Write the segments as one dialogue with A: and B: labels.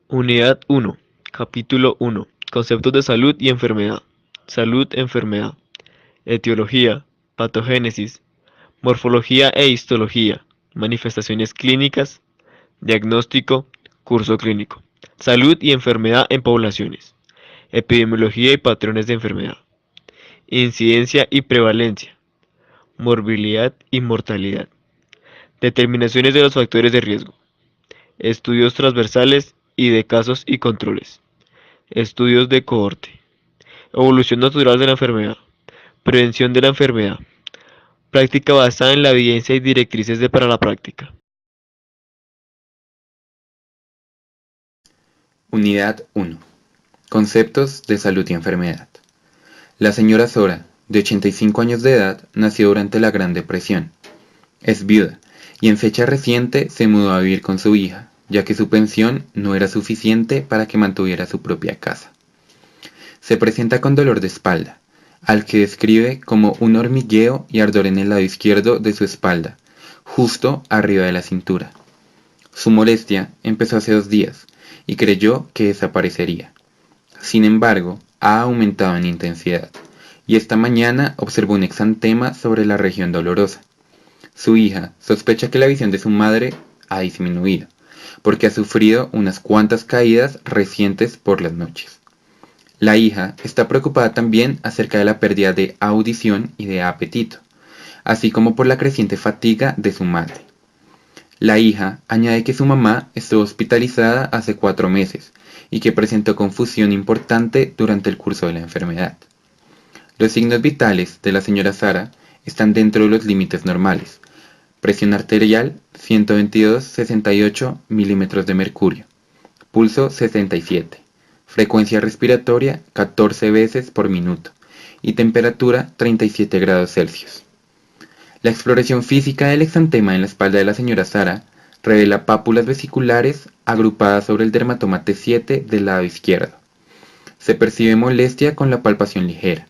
A: Unidad 1, Capítulo 1, Conceptos de salud y enfermedad. Salud, enfermedad. Etiología, patogénesis, morfología e histología, manifestaciones clínicas, diagnóstico, curso clínico. Salud y enfermedad en poblaciones. Epidemiología y patrones de enfermedad. Incidencia y prevalencia. Morbilidad y mortalidad. Determinaciones de los factores de riesgo. Estudios transversales y de casos y controles. Estudios de cohorte. Evolución natural de la enfermedad. Prevención de la enfermedad. Práctica basada en la evidencia y directrices para la práctica.
B: Unidad 1. Conceptos de salud y enfermedad. La señora Zora, de 85 años de edad, nació durante la Gran Depresión. Es viuda y en fecha reciente se mudó a vivir con su hija, ya que su pensión no era suficiente para que mantuviera su propia casa. Se presenta con dolor de espalda, al que describe como un hormigueo y ardor en el lado izquierdo de su espalda, justo arriba de la cintura. Su molestia empezó hace 2 días y creyó que desaparecería. Sin embargo, ha aumentado en intensidad y esta mañana observó un exantema sobre la región dolorosa. Su hija sospecha que la visión de su madre ha disminuido, porque ha sufrido unas cuantas caídas recientes por las noches. La hija está preocupada también acerca de la pérdida de audición y de apetito, así como por la creciente fatiga de su madre. La hija añade que su mamá estuvo hospitalizada hace 4 meses y que presentó confusión importante durante el curso de la enfermedad. Los signos vitales de la señora Sara están dentro de los límites normales. Presión arterial 122/68 milímetros de mercurio. Pulso 67. Frecuencia respiratoria 14 veces por minuto. Y temperatura 37 grados Celsius. La exploración física del exantema en la espalda de la señora Sara revela pápulas vesiculares agrupadas sobre el dermatoma T7 del lado izquierdo. Se percibe molestia con la palpación ligera.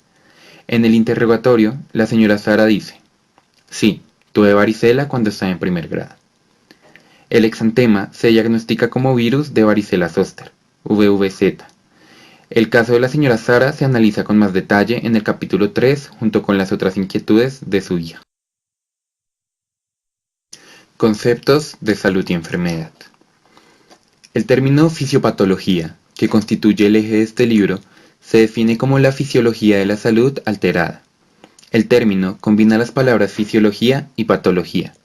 B: En el interrogatorio, la señora Sara dice: sí, tuve varicela cuando estaba en primer grado. El exantema se diagnostica como virus de varicela zoster, VVZ. El caso de la señora Sara se analiza con más detalle en el capítulo 3 junto con las otras inquietudes de su hija. Conceptos de salud y enfermedad. El término fisiopatología, que constituye el eje de este libro, se define como la fisiología de la salud alterada. El término combina las palabras fisiología y patología.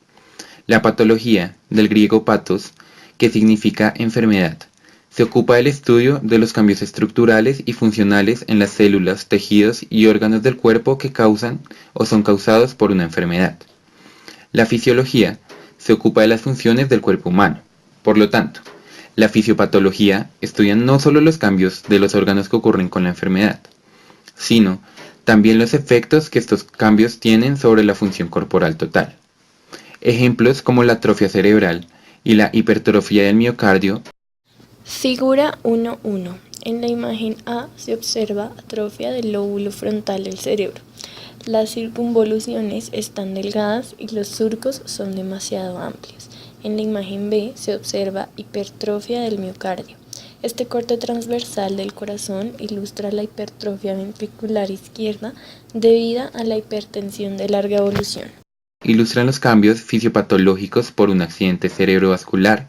B: La patología, del griego pathos, que significa enfermedad, se ocupa del estudio de los cambios estructurales y funcionales en las células, tejidos y órganos del cuerpo que causan o son causados por una enfermedad. La fisiología se ocupa de las funciones del cuerpo humano. Por lo tanto, la fisiopatología estudia no solo los cambios de los órganos que ocurren con la enfermedad, sino también los efectos que estos cambios tienen sobre la función corporal total. Ejemplos como la atrofia cerebral y la hipertrofia del miocardio.
C: Figura 1.1. En la imagen A se observa atrofia del lóbulo frontal del cerebro. Las circunvoluciones están delgadas y los surcos son demasiado amplios. En la imagen B se observa hipertrofia del miocardio. Este corte transversal del corazón ilustra la hipertrofia ventricular izquierda debida a la hipertensión de larga evolución.
B: Ilustran los cambios fisiopatológicos por un accidente cerebrovascular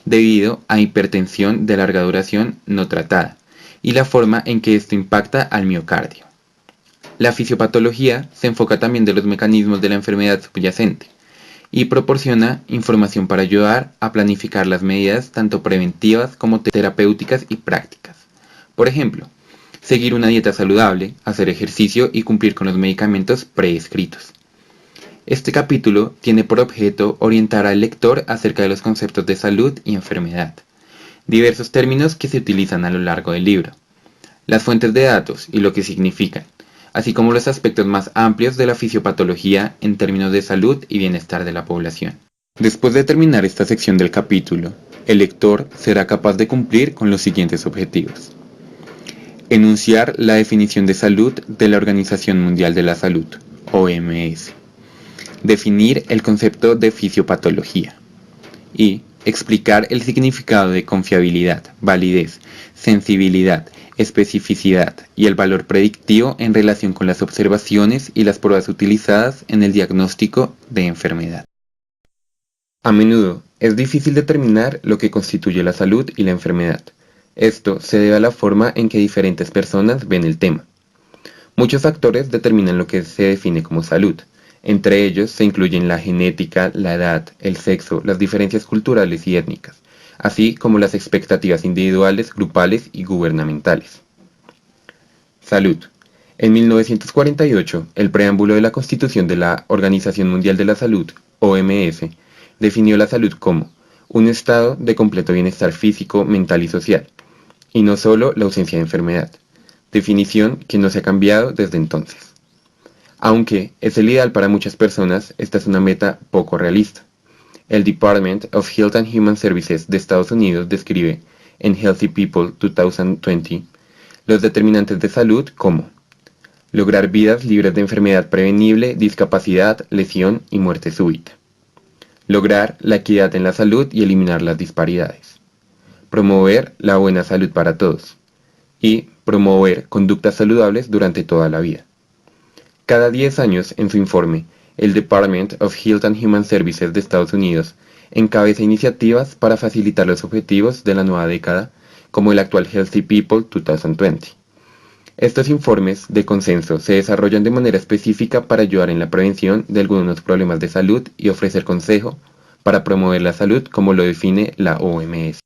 B: debido a hipertensión de larga duración no tratada y la forma en que esto impacta al miocardio. La fisiopatología se enfoca también de los mecanismos de la enfermedad subyacente y proporciona información para ayudar a planificar las medidas tanto preventivas como terapéuticas y prácticas. Por ejemplo, seguir una dieta saludable, hacer ejercicio y cumplir con los medicamentos prescritos. Este capítulo tiene por objeto orientar al lector acerca de los conceptos de salud y enfermedad, diversos términos que se utilizan a lo largo del libro, las fuentes de datos y lo que significan, así como los aspectos más amplios de la fisiopatología en términos de salud y bienestar de la población. Después de terminar esta sección del capítulo, el lector será capaz de cumplir con los siguientes objetivos. Enunciar la definición de salud de la Organización Mundial de la Salud, OMS. Definir el concepto de fisiopatología y explicar el significado de confiabilidad, validez, sensibilidad, especificidad y el valor predictivo en relación con las observaciones y las pruebas utilizadas en el diagnóstico de enfermedad. A menudo es difícil determinar lo que constituye la salud y la enfermedad. Esto se debe a la forma en que diferentes personas ven el tema. Muchos factores determinan lo que se define como salud. Entre ellos se incluyen la genética, la edad, el sexo, las diferencias culturales y étnicas, así como las expectativas individuales, grupales y gubernamentales. Salud. En 1948, el preámbulo de la Constitución de la Organización Mundial de la Salud, OMS, definió la salud como un estado de completo bienestar físico, mental y social, y no solo la ausencia de enfermedad, definición que no se ha cambiado desde entonces. Aunque es el ideal para muchas personas, esta es una meta poco realista. El Department of Health and Human Services de Estados Unidos describe en Healthy People 2020 los determinantes de salud como lograr vidas libres de enfermedad prevenible, discapacidad, lesión y muerte súbita. Lograr la equidad en la salud y eliminar las disparidades. Promover la buena salud para todos. Y promover conductas saludables durante toda la vida. Cada 10 años, en su informe, el Department of Health and Human Services de Estados Unidos encabeza iniciativas para facilitar los objetivos de la nueva década, como el actual Healthy People 2020. Estos informes de consenso se desarrollan de manera específica para ayudar en la prevención de algunos problemas de salud y ofrecer consejo para promover la salud como lo define la OMS.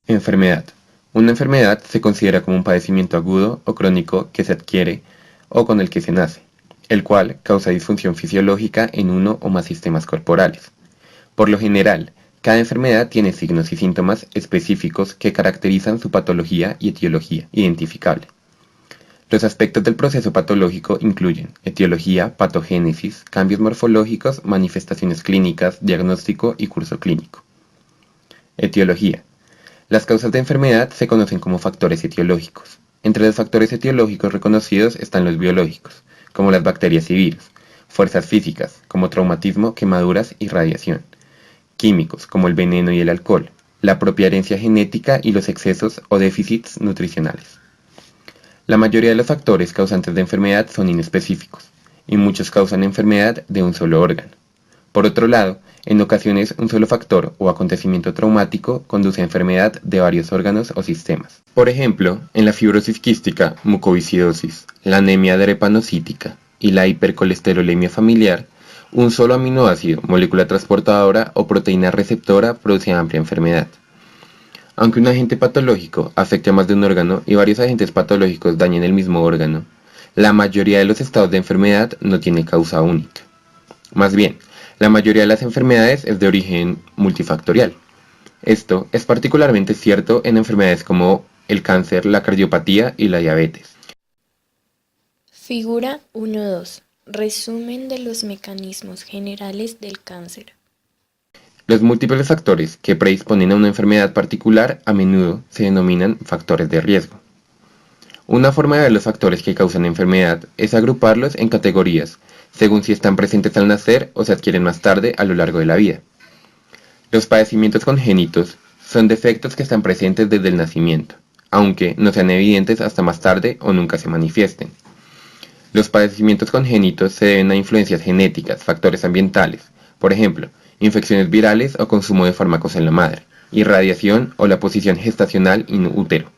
B: Enfermedad. Una enfermedad se considera como un padecimiento agudo o crónico que se adquiere o con el que se nace, el cual causa disfunción fisiológica en uno o más sistemas corporales. Por lo general, cada enfermedad tiene signos y síntomas específicos que caracterizan su patología y etiología identificable. Los aspectos del proceso patológico incluyen etiología, patogénesis, cambios morfológicos, manifestaciones clínicas, diagnóstico y curso clínico. Etiología. Las causas de enfermedad se conocen como factores etiológicos. Entre los factores etiológicos reconocidos están los biológicos, como las bacterias y virus, fuerzas físicas, como traumatismo, quemaduras y radiación, químicos, como el veneno y el alcohol, la propia herencia genética y los excesos o déficits nutricionales. La mayoría de los factores causantes de enfermedad son inespecíficos, y muchos causan enfermedad de un solo órgano. Por otro lado, en ocasiones un solo factor o acontecimiento traumático conduce a enfermedad de varios órganos o sistemas. Por ejemplo, en la fibrosis quística, mucoviscidosis, la anemia drepanocítica y la hipercolesterolemia familiar, un solo aminoácido, molécula transportadora o proteína receptora produce amplia enfermedad. Aunque un agente patológico afecte a más de un órgano y varios agentes patológicos dañen el mismo órgano, la mayoría de los estados de enfermedad no tiene causa única. Más bien, la mayoría de las enfermedades es de origen multifactorial. Esto es particularmente cierto en enfermedades como el cáncer, la cardiopatía y la diabetes.
C: Figura 1.2. Resumen de los mecanismos generales del cáncer.
B: Los múltiples factores que predisponen a una enfermedad particular a menudo se denominan factores de riesgo. Una forma de ver los factores que causan enfermedad es agruparlos en categorías, según si están presentes al nacer o se adquieren más tarde a lo largo de la vida. Los padecimientos congénitos son defectos que están presentes desde el nacimiento, aunque no sean evidentes hasta más tarde o nunca se manifiesten. Los padecimientos congénitos se deben a influencias genéticas, factores ambientales, por ejemplo, infecciones virales o consumo de fármacos en la madre, irradiación o la posición gestacional in útero,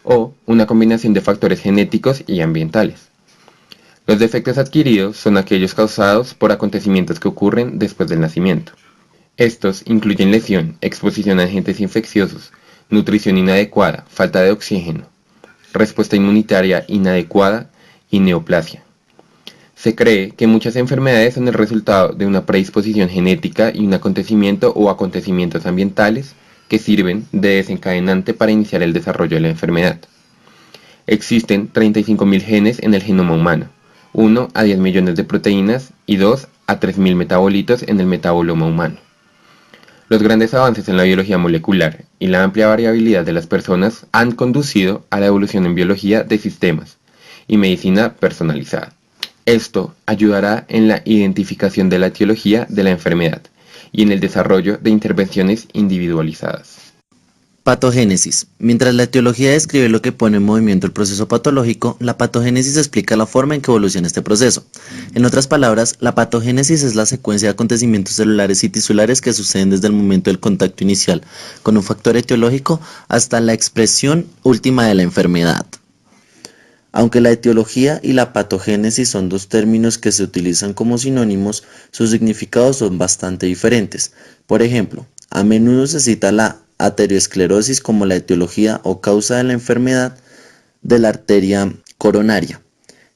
B: o una combinación de factores genéticos y ambientales. Los defectos adquiridos son aquellos causados por acontecimientos que ocurren después del nacimiento. Estos incluyen lesión, exposición a agentes infecciosos, nutrición inadecuada, falta de oxígeno, respuesta inmunitaria inadecuada y neoplasia. Se cree que muchas enfermedades son el resultado de una predisposición genética y un acontecimiento o acontecimientos ambientales que sirven de desencadenante para iniciar el desarrollo de la enfermedad. Existen 35.000 genes en el genoma humano, 1 a 10 millones de proteínas y 2 a 3.000 metabolitos en el metaboloma humano. Los grandes avances en la biología molecular y la amplia variabilidad de las personas han conducido a la evolución en biología de sistemas y medicina personalizada. Esto ayudará en la identificación de la etiología de la enfermedad y en el desarrollo de intervenciones individualizadas.
D: Patogénesis. Mientras la etiología describe lo que pone en movimiento el proceso patológico, la patogénesis explica la forma en que evoluciona este proceso. En otras palabras, la patogénesis es la secuencia de acontecimientos celulares y tisulares que suceden desde el momento del contacto inicial con un factor etiológico hasta la expresión última de la enfermedad. Aunque la etiología y la patogénesis son dos términos que se utilizan como sinónimos, sus significados son bastante diferentes. Por ejemplo, a menudo se cita la aterosclerosis como la etiología o causa de la enfermedad de la arteria coronaria.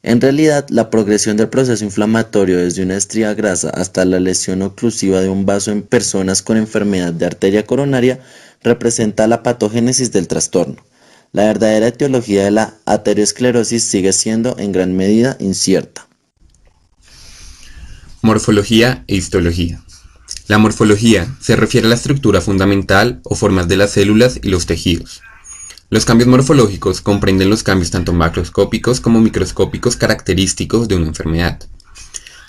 D: En realidad, la progresión del proceso inflamatorio desde una estría grasa hasta la lesión oclusiva de un vaso en personas con enfermedad de arteria coronaria representa la patogénesis del trastorno. La verdadera etiología de la aterosclerosis sigue siendo en gran medida incierta.
B: Morfología e histología. La morfología se refiere a la estructura fundamental o formas de las células y los tejidos. Los cambios morfológicos comprenden los cambios tanto macroscópicos como microscópicos característicos de una enfermedad.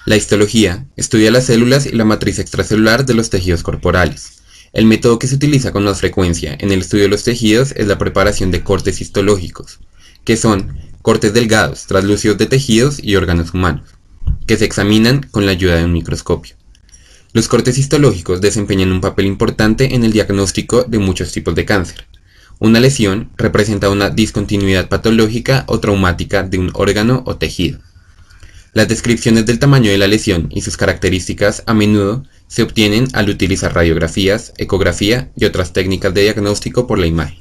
B: La histología estudia las células y la matriz extracelular de los tejidos corporales. El método que se utiliza con más frecuencia en el estudio de los tejidos es la preparación de cortes histológicos, que son cortes delgados, translúcidos de tejidos y órganos humanos, que se examinan con la ayuda de un microscopio. Los cortes histológicos desempeñan un papel importante en el diagnóstico de muchos tipos de cáncer. Una lesión representa una discontinuidad patológica o traumática de un órgano o tejido. Las descripciones del tamaño de la lesión y sus características a menudo se obtienen al utilizar radiografías, ecografía y otras técnicas de diagnóstico por la imagen.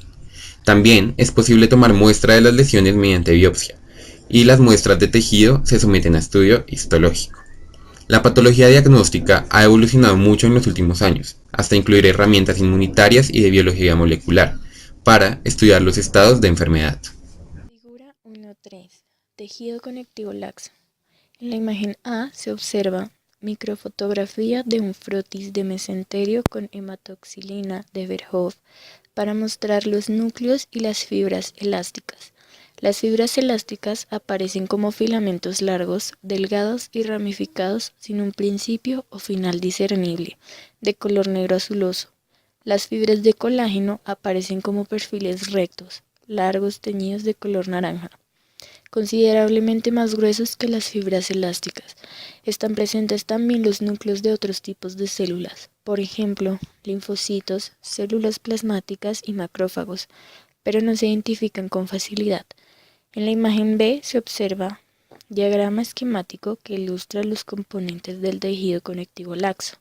B: También es posible tomar muestra de las lesiones mediante biopsia, y las muestras de tejido se someten a estudio histológico. La patología diagnóstica ha evolucionado mucho en los últimos años, hasta incluir herramientas inmunitarias y de biología molecular, para estudiar los estados de enfermedad.
C: Figura 1.3. Tejido conectivo laxo. En la imagen A se observa microfotografía de un frotis de mesenterio con hematoxilina de Verhoeven para mostrar los núcleos y las fibras elásticas. Las fibras elásticas aparecen como filamentos largos, delgados y ramificados sin un principio o final discernible, de color negro azuloso. Las fibras de colágeno aparecen como perfiles rectos, largos teñidos de color naranja, considerablemente más gruesos que las fibras elásticas. Están presentes también los núcleos de otros tipos de células, por ejemplo, linfocitos, células plasmáticas y macrófagos, pero no se identifican con facilidad. En la imagen B se observa diagrama esquemático que ilustra los componentes del tejido conectivo laxo.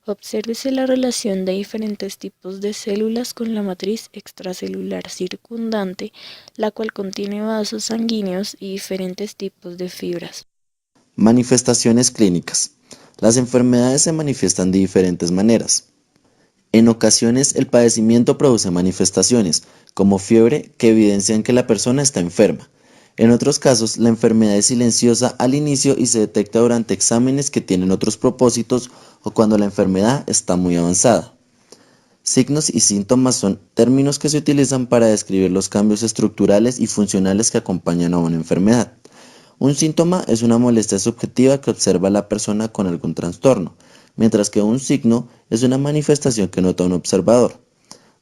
C: Obsérvese la relación de diferentes tipos de células con la matriz extracelular circundante, la cual contiene vasos sanguíneos y diferentes tipos de fibras.
D: Manifestaciones clínicas. Las enfermedades se manifiestan de diferentes maneras. En ocasiones, el padecimiento produce manifestaciones, como fiebre, que evidencian que la persona está enferma. En otros casos, la enfermedad es silenciosa al inicio y se detecta durante exámenes que tienen otros propósitos o cuando la enfermedad está muy avanzada. Signos y síntomas son términos que se utilizan para describir los cambios estructurales y funcionales que acompañan a una enfermedad. Un síntoma es una molestia subjetiva que observa la persona con algún trastorno, mientras que un signo es una manifestación que nota un observador.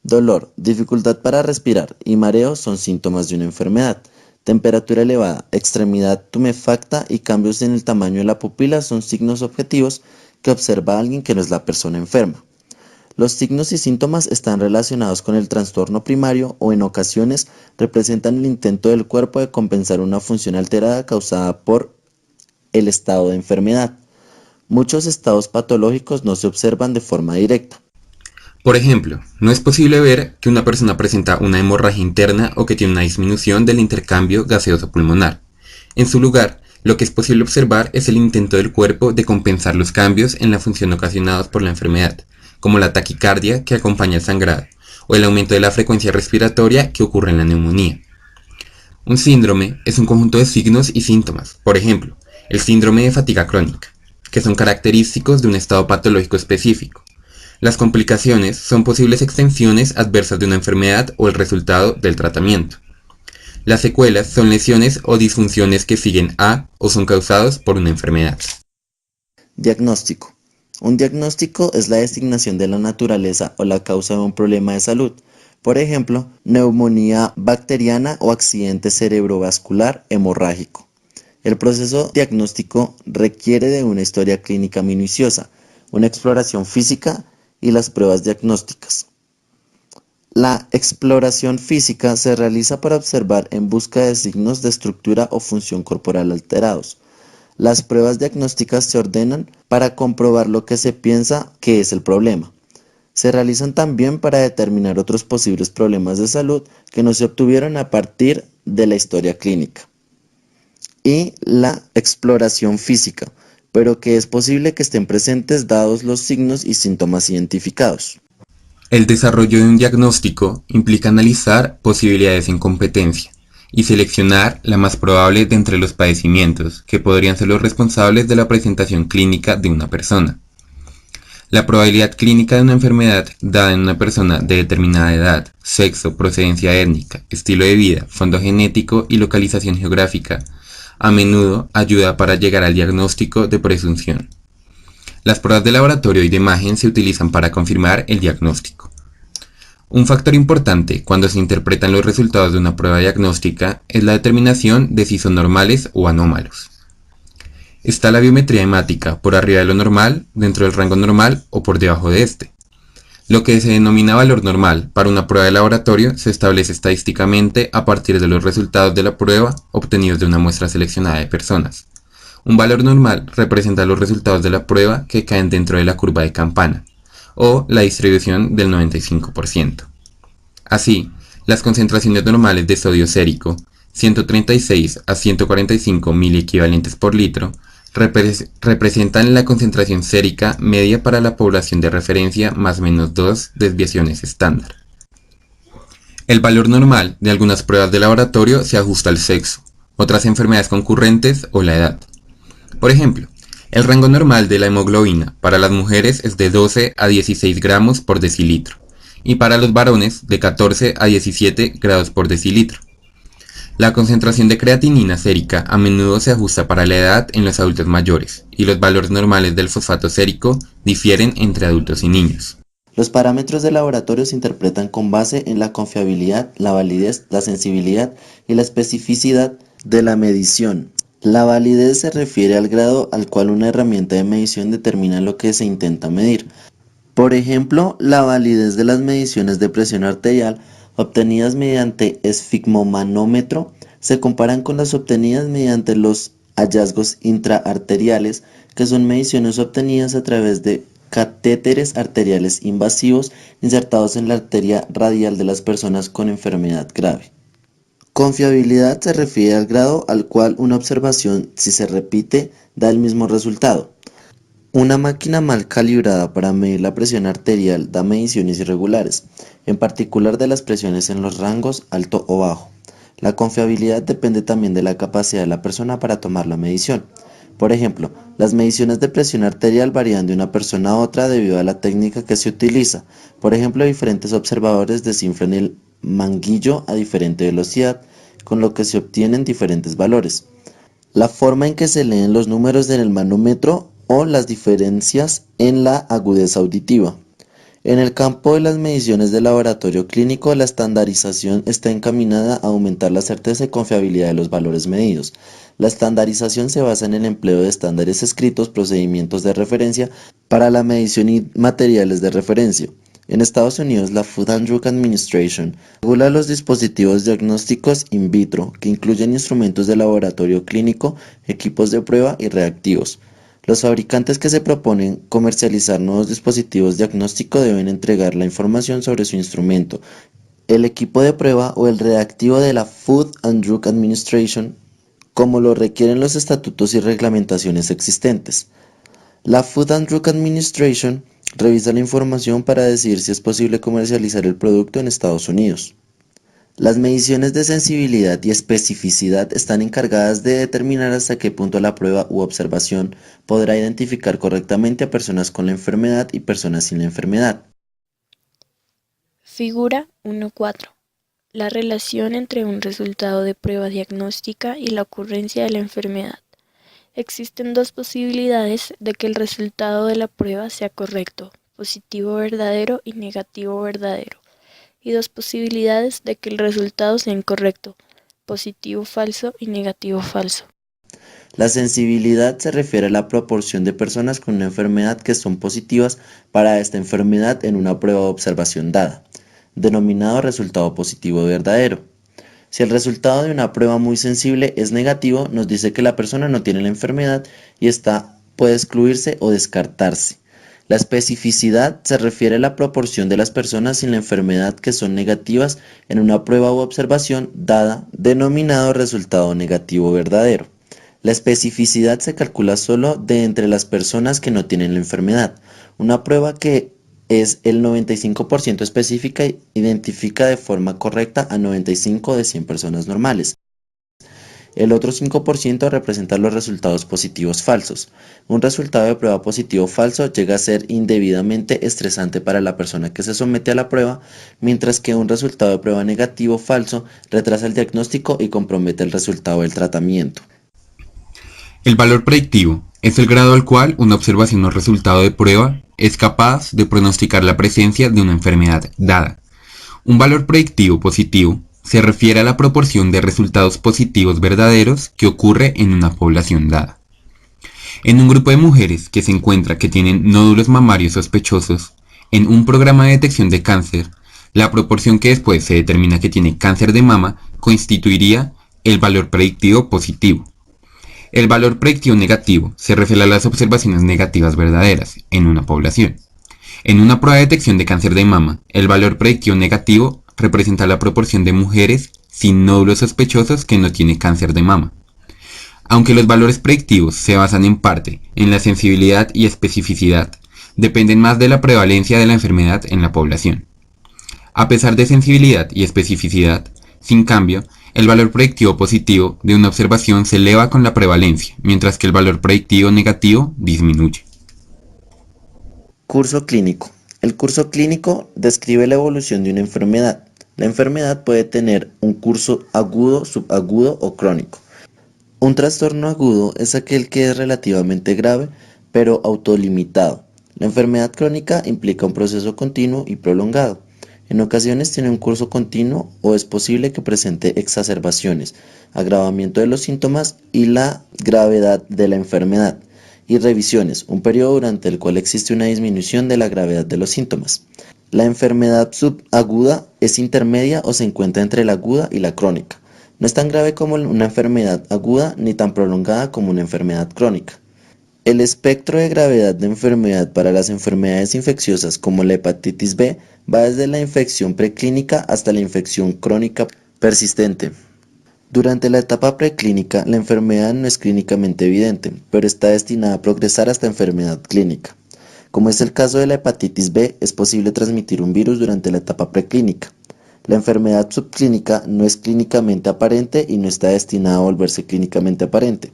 D: Dolor, dificultad para respirar y mareo son síntomas de una enfermedad. Temperatura elevada, extremidad tumefacta y cambios en el tamaño de la pupila son signos objetivos que observa alguien que no es la persona enferma. Los signos y síntomas están relacionados con el trastorno primario o en ocasiones representan el intento del cuerpo de compensar una función alterada causada por el estado de enfermedad. Muchos estados patológicos no se observan de forma directa.
B: Por ejemplo, no es posible ver que una persona presenta una hemorragia interna o que tiene una disminución del intercambio gaseoso pulmonar. En su lugar, lo que es posible observar es el intento del cuerpo de compensar los cambios en la función ocasionados por la enfermedad, como la taquicardia que acompaña el sangrado, o el aumento de la frecuencia respiratoria que ocurre en la neumonía. Un síndrome es un conjunto de signos y síntomas, por ejemplo, el síndrome de fatiga crónica, que son característicos de un estado patológico específico. Las complicaciones son posibles extensiones adversas de una enfermedad o el resultado del tratamiento. Las secuelas son lesiones o disfunciones que siguen a o son causados por una enfermedad.
D: Diagnóstico. Un diagnóstico es la designación de la naturaleza o la causa de un problema de salud, por ejemplo, neumonía bacteriana o accidente cerebrovascular hemorrágico. El proceso diagnóstico requiere de una historia clínica minuciosa, una exploración física y las pruebas diagnósticas. La exploración física se realiza para observar en busca de signos de estructura o función corporal alterados. Las pruebas diagnósticas se ordenan para comprobar lo que se piensa que es el problema. Se realizan también para determinar otros posibles problemas de salud que no se obtuvieron a partir de la historia clínica. Y la exploración física, pero que es posible que estén presentes dados los signos y síntomas identificados.
B: El desarrollo de un diagnóstico implica analizar posibilidades en competencia y seleccionar la más probable de entre los padecimientos que podrían ser los responsables de la presentación clínica de una persona. La probabilidad clínica de una enfermedad dada en una persona de determinada edad, sexo, procedencia étnica, estilo de vida, fondo genético y localización geográfica a menudo ayuda para llegar al diagnóstico de presunción. Las pruebas de laboratorio y de imagen se utilizan para confirmar el diagnóstico. Un factor importante cuando se interpretan los resultados de una prueba diagnóstica es la determinación de si son normales o anómalos. Está la biometría hemática por arriba de lo normal, dentro del rango normal o por debajo de este. Lo que se denomina valor normal para una prueba de laboratorio se establece estadísticamente a partir de los resultados de la prueba obtenidos de una muestra seleccionada de personas. Un valor normal representa los resultados de la prueba que caen dentro de la curva de Campana, o la distribución del 95%. Así, las concentraciones normales de sodio sérico, 136 a 145 miliequivalentes por litro, representan la concentración sérica media para la población de referencia más menos 2 desviaciones estándar. El valor normal de algunas pruebas de laboratorio se ajusta al sexo, otras enfermedades concurrentes o la edad. Por ejemplo, el rango normal de la hemoglobina para las mujeres es de 12 a 16 gramos por decilitro y para los varones de 14 a 17 grados por decilitro. La concentración de creatinina sérica a menudo se ajusta para la edad en los adultos mayores y los valores normales del fosfato sérico difieren entre adultos y niños.
D: Los parámetros de laboratorio se interpretan con base en la confiabilidad, la validez, la sensibilidad y la especificidad de la medición. La validez se refiere al grado al cual una herramienta de medición determina lo que se intenta medir. Por ejemplo, la validez de las mediciones de presión arterial obtenidas mediante esfigmomanómetro se comparan con las obtenidas mediante los hallazgos intraarteriales, que son mediciones obtenidas a través de catéteres arteriales invasivos insertados en la arteria radial de las personas con enfermedad grave. Confiabilidad se refiere al grado al cual una observación, si se repite, da el mismo resultado. Una máquina mal calibrada para medir la presión arterial da mediciones irregulares, en particular de las presiones en los rangos alto o bajo. La confiabilidad depende también de la capacidad de la persona para tomar la medición. Por ejemplo, las mediciones de presión arterial varían de una persona a otra debido a la técnica que se utiliza. Por ejemplo, diferentes observadores descifran el manguillo a diferente velocidad, con lo que se obtienen diferentes valores. La forma en que se leen los números en el manómetro o las diferencias en la agudeza auditiva. En el campo de las mediciones de laboratorio clínico, la estandarización está encaminada a aumentar la certeza y confiabilidad de los valores medidos. La estandarización se basa en el empleo de estándares escritos, procedimientos de referencia para la medición y materiales de referencia. En Estados Unidos, la Food and Drug Administration regula los dispositivos diagnósticos in vitro, que incluyen instrumentos de laboratorio clínico, equipos de prueba y reactivos. Los fabricantes que se proponen comercializar nuevos dispositivos diagnósticos deben entregar la información sobre su instrumento, el equipo de prueba o el reactivo de la Food and Drug Administration, como lo requieren los estatutos y reglamentaciones existentes. La Food and Drug Administration revisa la información para decidir si es posible comercializar el producto en Estados Unidos. Las mediciones de sensibilidad y especificidad están encargadas de determinar hasta qué punto la prueba u observación podrá identificar correctamente a personas con la enfermedad y personas sin la enfermedad.
C: Figura 1.4. La relación entre un resultado de prueba diagnóstica y la ocurrencia de la enfermedad. Existen dos posibilidades de que el resultado de la prueba sea correcto, positivo verdadero y negativo verdadero, y dos posibilidades de que el resultado sea incorrecto, positivo falso y negativo falso.
D: La sensibilidad se refiere a la proporción de personas con una enfermedad que son positivas para esta enfermedad en una prueba de observación dada, denominado resultado positivo verdadero. Si el resultado de una prueba muy sensible es negativo, nos dice que la persona no tiene la enfermedad y esta puede excluirse o descartarse. La especificidad se refiere a la proporción de las personas sin la enfermedad que son negativas en una prueba u observación dada, denominado resultado negativo verdadero. La especificidad se calcula solo de entre las personas que no tienen la enfermedad. Una prueba que es el 95% específica identifica de forma correcta a 95 de 100 personas normales. El otro 5% representa los resultados positivos falsos. Un resultado de prueba positivo falso llega a ser indebidamente estresante para la persona que se somete a la prueba, mientras que un resultado de prueba negativo falso retrasa el diagnóstico y compromete el resultado del tratamiento.
B: El valor predictivo es el grado al cual una observación o resultado de prueba es capaz de pronosticar la presencia de una enfermedad dada. Un valor predictivo positivo se refiere a la proporción de resultados positivos verdaderos que ocurre en una población dada. En un grupo de mujeres que se encuentra que tienen nódulos mamarios sospechosos, en un programa de detección de cáncer, la proporción que después se determina que tiene cáncer de mama constituiría el valor predictivo positivo. El valor predictivo negativo se refiere a las observaciones negativas verdaderas en una población. En una prueba de detección de cáncer de mama, el valor predictivo negativo representa la proporción de mujeres sin nódulos sospechosos que no tiene cáncer de mama. Aunque los valores predictivos se basan en parte en la sensibilidad y especificidad, dependen más de la prevalencia de la enfermedad en la población. A pesar de sensibilidad y especificidad, sin cambio, el valor predictivo positivo de una observación se eleva con la prevalencia, mientras que el valor predictivo negativo disminuye.
D: Curso clínico. El curso clínico describe la evolución de una enfermedad. La enfermedad puede tener un curso agudo, subagudo o crónico. Un trastorno agudo es aquel que es relativamente grave, pero autolimitado. La enfermedad crónica implica un proceso continuo y prolongado. En ocasiones tiene un curso continuo o es posible que presente exacerbaciones, agravamiento de los síntomas y la gravedad de la enfermedad, y revisiones, un periodo durante el cual existe una disminución de la gravedad de los síntomas. La enfermedad subaguda es intermedia o se encuentra entre la aguda y la crónica. No es tan grave como una enfermedad aguda ni tan prolongada como una enfermedad crónica. El espectro de gravedad de enfermedad para las enfermedades infecciosas como la hepatitis B va desde la infección preclínica hasta la infección crónica persistente. Durante la etapa preclínica, la enfermedad no es clínicamente evidente, pero está destinada a progresar hasta enfermedad clínica. Como es el caso de la hepatitis B, es posible transmitir un virus durante la etapa preclínica. La enfermedad subclínica no es clínicamente aparente y no está destinada a volverse clínicamente aparente.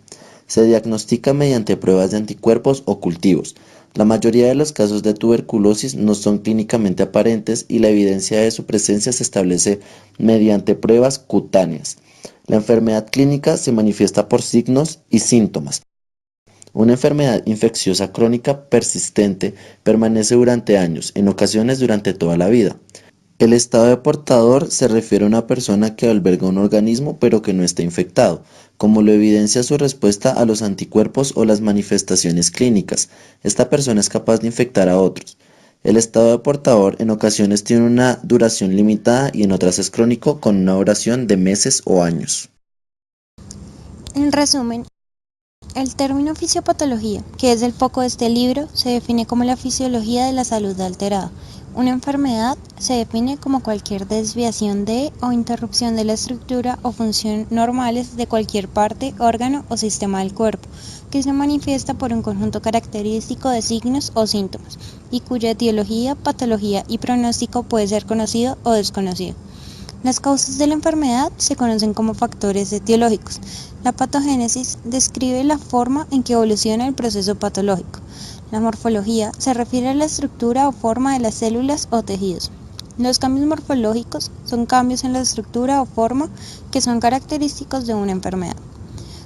D: Se diagnostica mediante pruebas de anticuerpos o cultivos. La mayoría de los casos de tuberculosis no son clínicamente aparentes y la evidencia de su presencia se establece mediante pruebas cutáneas. La enfermedad clínica se manifiesta por signos y síntomas. Una enfermedad infecciosa crónica persistente permanece durante años, en ocasiones durante toda la vida. El estado de portador se refiere a una persona que alberga un organismo pero que no está infectado, como lo evidencia su respuesta a los anticuerpos o las manifestaciones clínicas. Esta persona es capaz de infectar a otros. El estado de portador en ocasiones tiene una duración limitada y en otras es crónico con una duración de meses o años.
E: En resumen, el término fisiopatología, que es el foco de este libro, se define como la fisiología de la salud alterada. Una enfermedad se define como cualquier desviación de o interrupción de la estructura o función normales de cualquier parte, órgano o sistema del cuerpo, que se manifiesta por un conjunto característico de signos o síntomas, y cuya etiología, patología y pronóstico puede ser conocido o desconocido. Las causas de la enfermedad se conocen como factores etiológicos. La patogénesis describe la forma en que evoluciona el proceso patológico. La morfología se refiere a la estructura o forma de las células o tejidos. Los cambios morfológicos son cambios en la estructura o forma que son característicos de una enfermedad.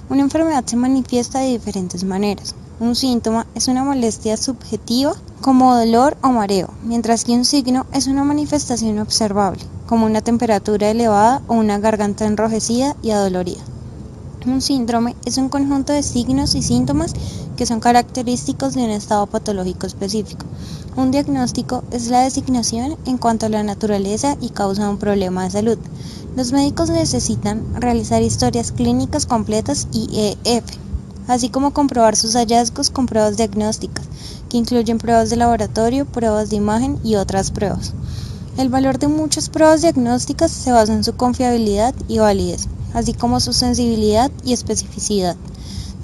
E: Una enfermedad se manifiesta de diferentes maneras. Un síntoma es una molestia subjetiva como dolor o mareo, mientras que un signo es una manifestación observable, como una temperatura elevada o una garganta enrojecida y adolorida. Un síndrome es un conjunto de signos y síntomas que son característicos de un estado patológico específico. Un diagnóstico es la designación en cuanto a la naturaleza y causa de un problema de salud. Los médicos necesitan realizar historias clínicas completas IEF, así como comprobar sus hallazgos con pruebas diagnósticas, que incluyen pruebas de laboratorio, pruebas de imagen y otras pruebas. El valor de muchas pruebas diagnósticas se basa en su confiabilidad y validez, así como su sensibilidad y especificidad.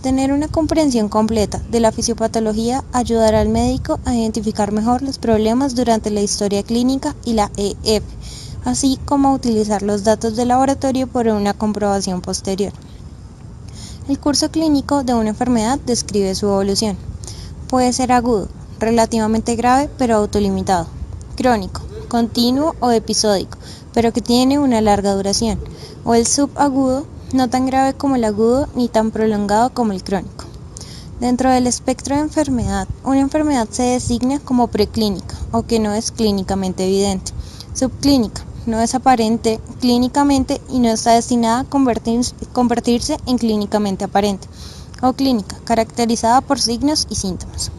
E: Tener una comprensión completa de la fisiopatología ayudará al médico a identificar mejor los problemas durante la historia clínica y la EF, así como a utilizar los datos de laboratorio para una comprobación posterior. El curso clínico de una enfermedad describe su evolución. Puede ser agudo, relativamente grave pero autolimitado; crónico, continuo o episódico, pero que tiene una larga duración; o el subagudo, no tan grave como el agudo ni tan prolongado como el crónico. Dentro del espectro de enfermedad, una enfermedad se designa como preclínica o que no es clínicamente evidente; subclínica, no es aparente clínicamente y no está destinada a convertirse en clínicamente aparente; o clínica, caracterizada por signos y síntomas.